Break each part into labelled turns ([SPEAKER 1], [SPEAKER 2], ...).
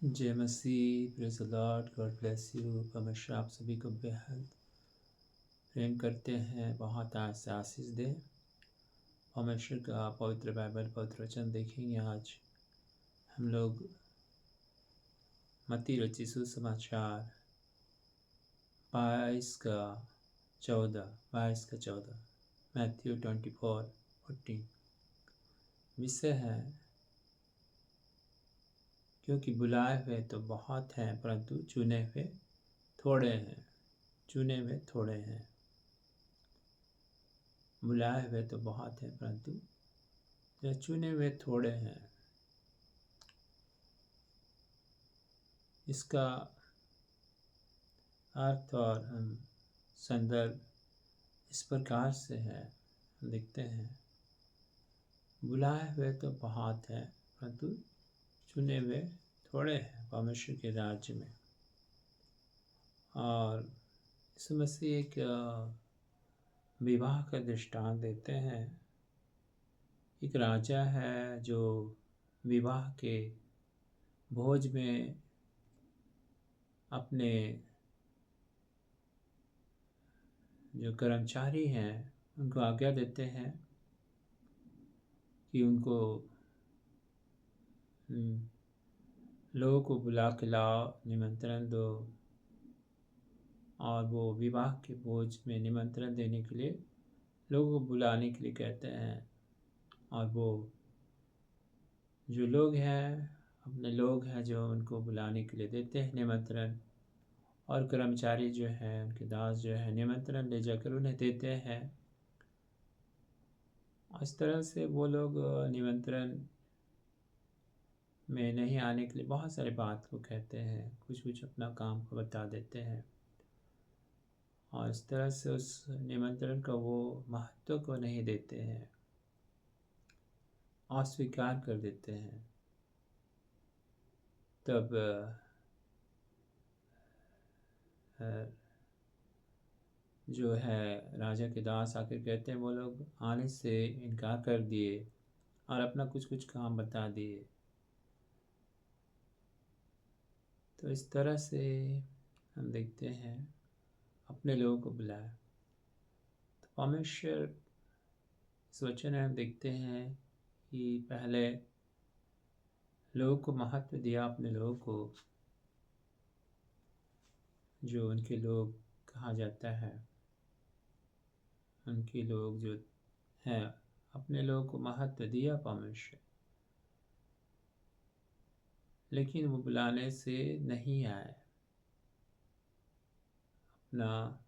[SPEAKER 1] जय मसीह, praise the lord, God bless you. परमेश्वर आप सभी को बेहद प्रेम करते हैं, बहुत से आशीष दें। परमेश्वर का पवित्र बाइबल पवित्र वचन देखेंगे। आज हम लोग मत्ती रचित सुसमाचार 22 का 14 मैथ्यू 24:14 विषय है, क्योंकि बुलाए हुए तो बहुत हैं परंतु चुने हुए थोड़े हैं। चुने हुए थोड़े हैं। बुलाए हुए तो बहुत हैं परंतु जो चुने हुए थोड़े हैं। इसका अर्थ और हम संदर्भ इस प्रकार से है। हम देखते हैं, बुलाए हुए तो बहुत हैं परंतु चुने हुए थोड़े हैं परमेश्वर के राज्य में। और यीशु मसीह एक विवाह का दृष्टांत देते हैं। एक राजा है जो विवाह के भोज में अपने जो कर्मचारी हैं उनको आज्ञा देते हैं कि उनको लोगों को बुला के लाओ, निमंत्रण दो। और वो विवाह के भोज में निमंत्रण देने के लिए लोगों को बुलाने के लिए कहते हैं। और वो जो लोग हैं, अपने लोग हैं जो उनको बुलाने के लिए देते हैं निमंत्रण। और कर्मचारी जो हैं, उनके दास जो है, निमंत्रण ले जाकर उन्हें देते हैं। इस तरह से वो लोग निमंत्रण में नहीं आने के लिए बहुत सारे बात को कहते हैं, कुछ कुछ अपना काम को बता देते हैं। और इस तरह से उस निमंत्रण का वो महत्व को नहीं देते हैं, अस्वीकार कर देते हैं। तब जो है राजा के दास आकर कहते हैं, वो लोग आने से इनकार कर दिए और अपना कुछ कुछ काम बता दिए। तो इस तरह से हम देखते हैं, अपने लोगों को बुलाया। तो परमेश्वर इस वचन में हम देखते हैं कि पहले लोगों को महत्व दिया, अपने लोगों को, जो उनके लोग कहा जाता है, उनके लोग जो हैं, अपने लोगों को महत्व दिया परमेश्वर। लेकिन वो बुलाने से नहीं आए, अपना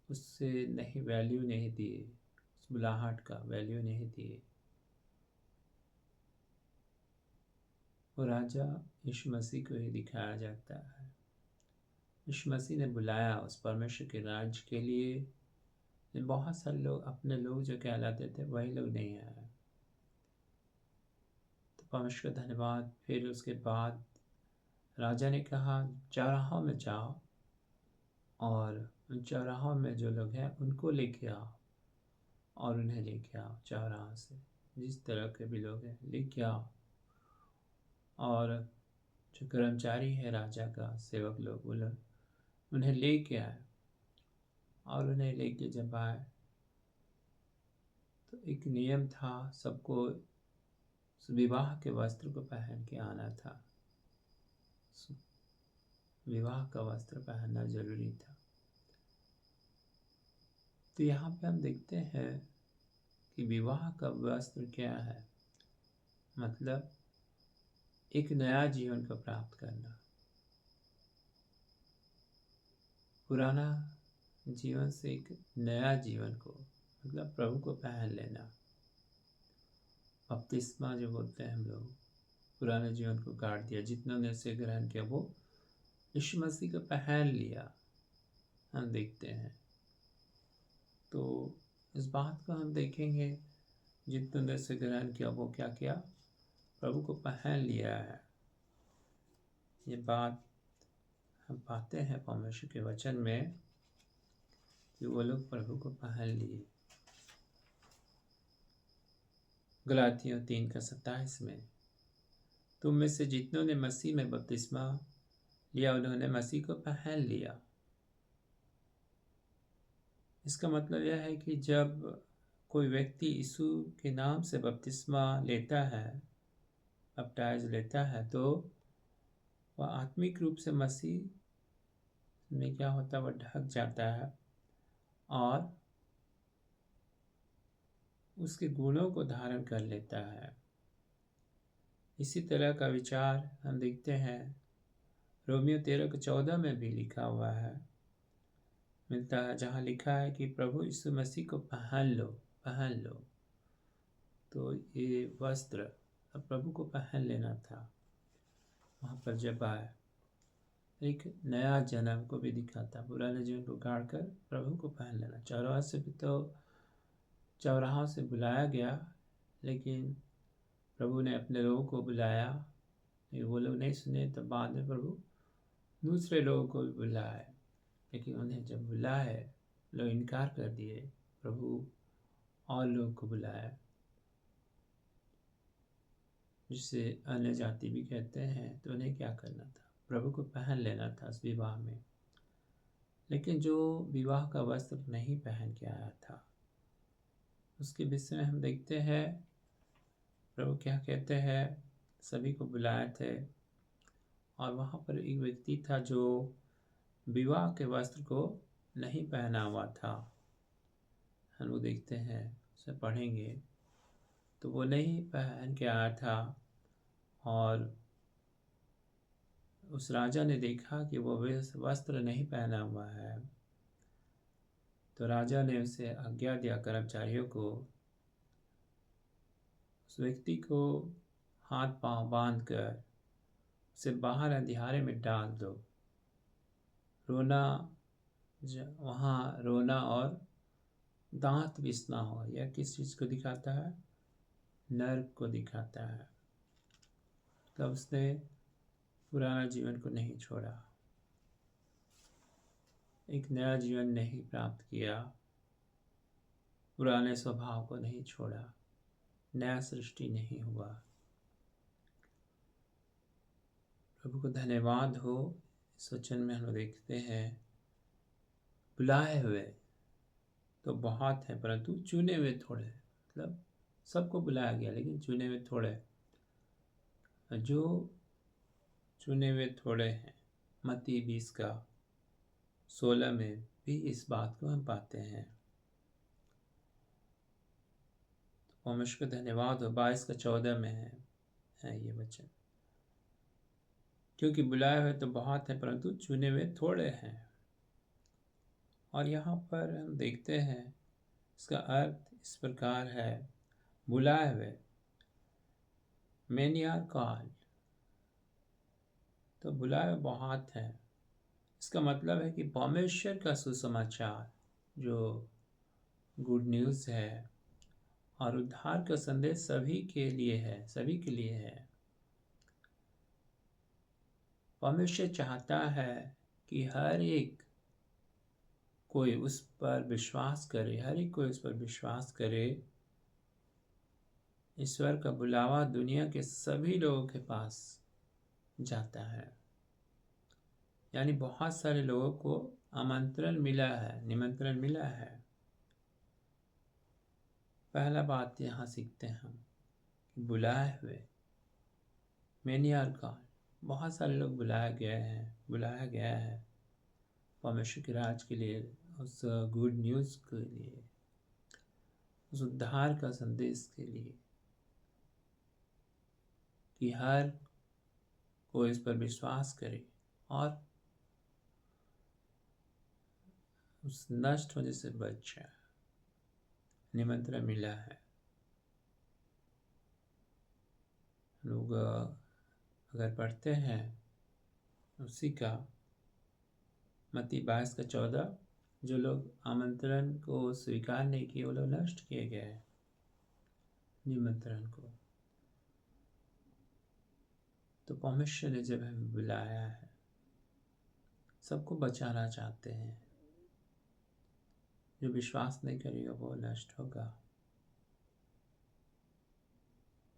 [SPEAKER 1] उससे नहीं वैल्यू नहीं दिए, उस बुलाहट का वैल्यू नहीं दिए। वो राजा यीशु मसीह को ही दिखाया जाता है। यीशु मसीह ने बुलाया उस परमेश्वर के राज्य के लिए। बहुत सारे लोग, अपने लोग जो कहलाते थे, वही लोग नहीं आए। तो परमेश्वर का धन्यवाद। फिर उसके बाद राजा ने कहा, चौराहों में जाओ और उन चौराहों में जो लोग हैं उनको लेके आओ, और उन्हें लेके आओ चौराहा से, जिस तरह के भी लोग हैं लेके आओ। और जो कर्मचारी है राजा का, सेवक लोग, वो लोग उन्हें लेके आए। और उन्हें लेके जब आए तो एक नियम था, सबको विवाह के वस्त्र को पहन के आना था। विवाह का वस्त्र पहनना जरूरी था। तो यहाँ पे हम देखते हैं कि विवाह का वस्त्र क्या है, मतलब एक नया जीवन को प्राप्त करना, पुराना जीवन से एक नया जीवन को, मतलब प्रभु को पहन लेना। बपतिस्मा जो बोलते हैं हम लोग, पुराने जीवन को काट दिया, जितना ने उसे ग्रहण किया वो यीशु मसीह को पहन लिया, हम देखते हैं। तो इस बात को हम देखेंगे, जितने ने उसे ग्रहण किया वो क्या किया, प्रभु को पहन लिया है। ये बात हम पाते हैं परमेश्वर के वचन में कि वो लोग प्रभु को पहन लिए। गलातियों 3:27 में तुम में से जितनों ने मसीह में बपतिस्मा लिया उन्होंने मसीह को पहन लिया। इसका मतलब यह है कि जब कोई व्यक्ति यीशु के नाम से बपतिस्मा लेता है, बैप्टाइज लेता है, तो वह आत्मिक रूप से मसीह में क्या होता है, वह ढक जाता है और उसके गुणों को धारण कर लेता है। इसी तरह का विचार हम देखते हैं रोमियो 13:14 में भी लिखा हुआ है, मिलता है, जहाँ लिखा है कि प्रभु यीशु मसीह को पहन लो, पहन लो। तो ये वस्त्र अब प्रभु को पहन लेना था। वहाँ पर जब आए एक नया जन्म को भी दिखाता, पुराने जीवन को गाड़ कर प्रभु को पहन लेना। चौराहों से बुलाया गया, लेकिन प्रभु ने अपने लोगों को बुलाया, वो लोग नहीं सुने, तो बाद में प्रभु दूसरे लोगों को भी बुलाए, लेकिन उन्हें जब बुलाए लोग इनकार कर दिए। प्रभु और लोगों को बुलाया, जिसे अन्य जाति भी कहते हैं। तो उन्हें क्या करना था, प्रभु को पहन लेना था उस विवाह में। लेकिन जो विवाह का वस्त्र नहीं पहन के आया था, उसके विषय में हम देखते हैं प्रभु क्या कहते हैं। सभी को बुलाए थे और वहाँ पर एक व्यक्ति था जो विवाह के वस्त्र को नहीं पहना हुआ था। हम लोग देखते हैं, उसे पढ़ेंगे, तो वो नहीं पहन के आया था और उस राजा ने देखा कि वो वस्त्र नहीं पहना हुआ है, तो राजा ने उसे आज्ञा दिया कर्मचारियों को, उस व्यक्ति को हाथ पांव बांध कर उसे बाहर अंधियारे में डाल दो। रोना, वहाँ रोना और दांत पिसना हो, यह किस चीज़ को दिखाता है, नर्क को दिखाता है। तब उसने पुराना जीवन को नहीं छोड़ा, एक नया जीवन नहीं प्राप्त किया, पुराने स्वभाव को नहीं छोड़ा, नया सृष्टि नहीं हुआ। प्रभु को धन्यवाद हो। इस वचन में हम देखते हैं बुलाए हुए तो बहुत है, परंतु चुने हुए थोड़े। मतलब सबको बुलाया गया, लेकिन चुने हुए थोड़े। जो चुने हुए थोड़े हैं, मत्ती 20:16 में भी इस बात को हम पाते हैं। तो परमेश्वर का धन्यवाद हो। 22:14 में है ये वचन, क्योंकि बुलाए हुए तो बहुत है, परंतु चुने हुए थोड़े हैं। और यहाँ पर हम देखते हैं इसका अर्थ इस प्रकार है, बुलाए हुए, मेनी आर कॉल्ड, तो बुलाए हुए बहुत है। इसका मतलब है कि परमेश्वर का सुसमाचार जो गुड न्यूज़ है और उद्धार का संदेश सभी के लिए है, सभी के लिए है। परमेश्वर चाहता है कि हर एक कोई उस पर विश्वास करे, हर एक कोई उस पर विश्वास करे। ईश्वर का बुलावा दुनिया के सभी लोगों के पास जाता है, यानी बहुत सारे लोगों को आमंत्रण मिला है, निमंत्रण मिला है। पहला बात यहाँ सीखते हैं हम कि बुलाए हुए, मेनी आर कॉल्ड, बहुत सारे लोग बुलाया गया है परमेश्वर के राज के लिए, उस गुड न्यूज़ के लिए, उस उद्धार का संदेश के लिए, कि हर कोई इस पर विश्वास करे और उस नष्ट होने से बच जाए। निमंत्रण मिला है। लोग अगर पढ़ते हैं उसी का मत्ती 22:14, जो लोग आमंत्रण को स्वीकार नहीं किए वो लोग नष्ट किए गए निमंत्रण को। तो परमेश्वर ने जब हमें बुलाया है, सबको बचाना चाहते हैं। जो विश्वास नहीं करेगा वो नष्ट होगा।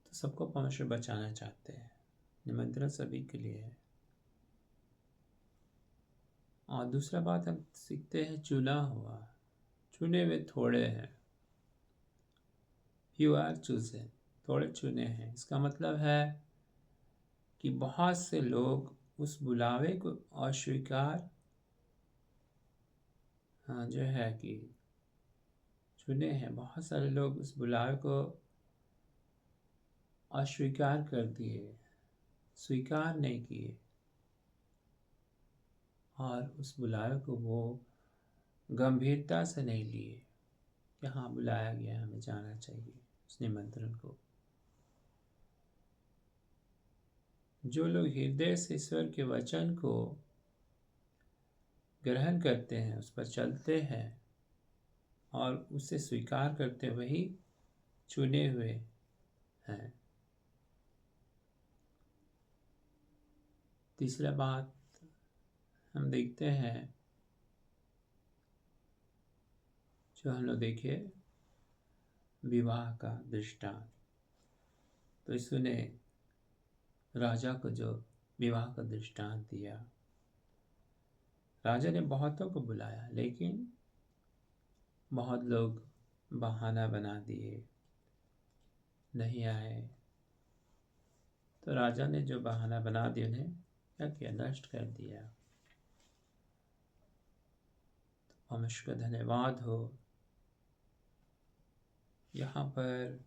[SPEAKER 1] तो सबको परमेश्वर बचाना चाहते हैं। निमंत्रण सभी के लिए है। और दूसरा बात हम सीखते हैं, चुना हुआ, चुने हुए थोड़े हैं। यू आर चूजन, थोड़े चुने हैं। इसका मतलब है कि बहुत से लोग उस बुलावे को अस्वीकार, जो है कि चुने हैं, बहुत सारे लोग उस बुलावे को अस्वीकार कर दिए, स्वीकार नहीं किए, और उस बुलावे को वो गंभीरता से नहीं लिए कि हाँ बुलाया गया, हमें जाना चाहिए उस निमंत्रण को। जो लोग हृदय से ईश्वर के वचन को ग्रहण करते हैं, उस पर चलते हैं और उसे स्वीकार करते, वही चुने हुए हैं। तीसरा बात हम देखते हैं, जो हम लोग देखे विवाह का दृष्टांत। तो यीशु ने राजा को जो विवाह का दृष्टांत दिया, राजा ने बहुतों को बुलाया, लेकिन बहुत लोग बहाना बना दिए, नहीं आए। तो राजा ने जो बहाना बना दिया, उन्हें क्या किया, नष्ट कर दिया। तो परमेश्वर का धन्यवाद हो। यहाँ पर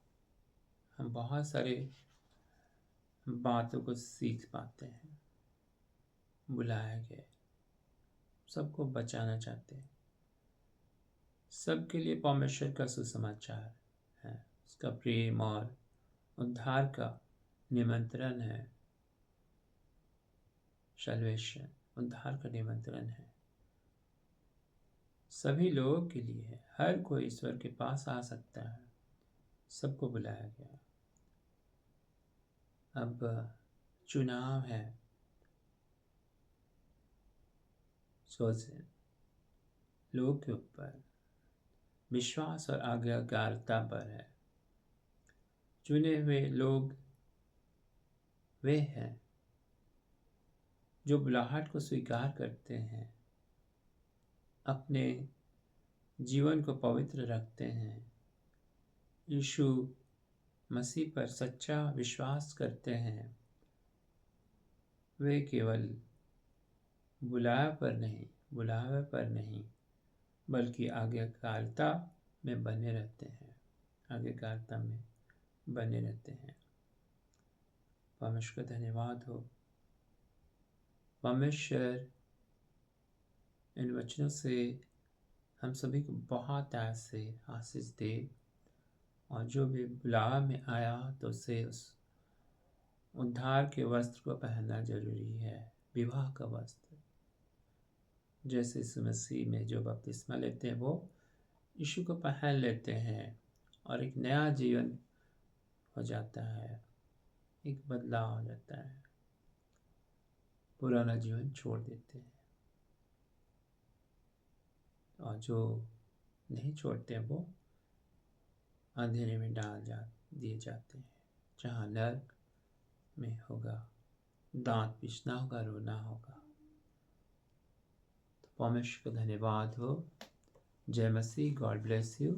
[SPEAKER 1] हम बहुत सारे बातों को सीख पाते हैं। बुलाया गया, सबको बचाना चाहते हैं, सबके लिए परमेश्वर का सुसमाचार है, उसका प्रेम और उद्धार का निमंत्रण है। सल्वेशन, उद्धार का निमंत्रण है, सभी लोगों के लिए है। हर कोई ईश्वर के पास आ सकता है, सबको बुलाया गया। अब चुनाव है, सोचे लोगों के ऊपर, विश्वास और आज्ञाकारिता पर है। चुने हुए लोग वे हैं जो बुलाहट को स्वीकार करते हैं, अपने जीवन को पवित्र रखते हैं, यीशु मसीह पर सच्चा विश्वास करते हैं। वे केवल बुलावे पर नहीं बल्कि आज्ञाकारिता में बने रहते हैं, आज्ञाकारिता में बने रहते हैं। परमेश्वर का धन्यवाद हो। परमेश्वर इन वचनों से हम सभी को बहुत ऐसे आशीष दे, और जो भी बुलावा में आया तो उसे उस उद्धार के वस्त्र को पहनना जरूरी है, विवाह का वस्त्र। जैसे यीशु मसीह में जो बपतिस्मा लेते हैं, वो यीशु को पहन लेते हैं और एक नया जीवन हो जाता है, एक बदलाव हो जाता है, पुराना जीवन छोड़ देते हैं। और जो नहीं छोड़ते हैं, वो अंधेरे में दिए जाते हैं, जहाँ नरक में होगा, दांत पिसना होगा, रोना होगा। तो परमेश्वर का धन्यवाद हो। जय मसीह। God bless you.